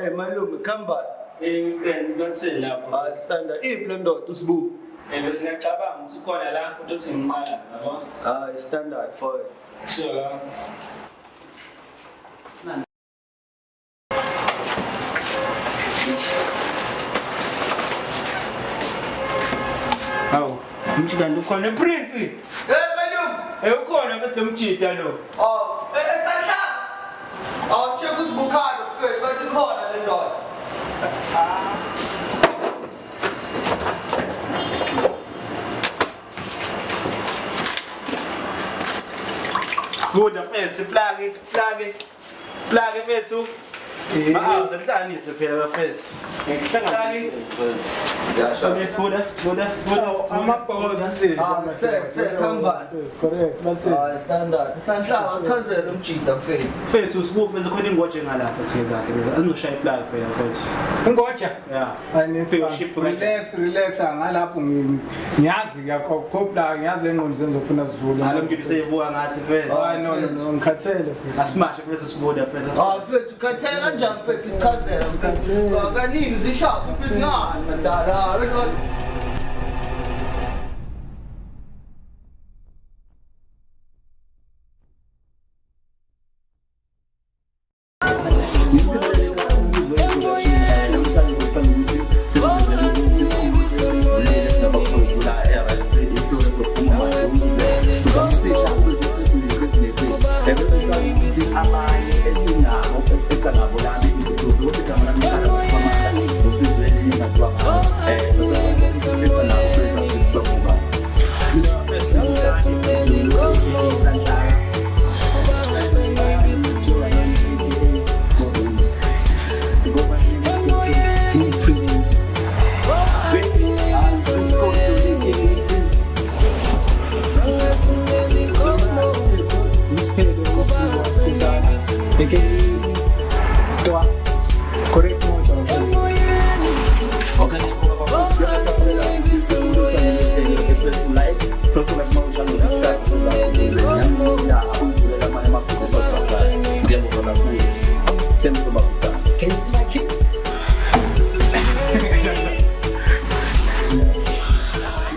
Hey, malume, come back. Standard. Plan dot usbu. Standard for it. Sure. Oh, mchitando khona prince. Hey, malume. Ukhona bese mchita lo. Oh, Santa. Check usbu card first, but the corner the dot. Good face, plug it face. Ah, sanhlanise phela face. Plug it. Amabhola say come back. Correct, that's it. Standard. Santa uchaze umjida face. Face usibufe khona ingoje ngalapha sikezakhe. Azinoshaya plug phela face. Ingoja? Yeah. Relax ngalapho ngiyazi yakopla ngiyazi lengqondo senzokufuna sizulu. Alomjidi seyibuka ngathi face. No, ngikhathele futhi. Asimashe face usibuda face. Mfethu khathela kanjani mfethu ichazela mfethu. Kanini zishapha ibhizinisi ndala. Sempre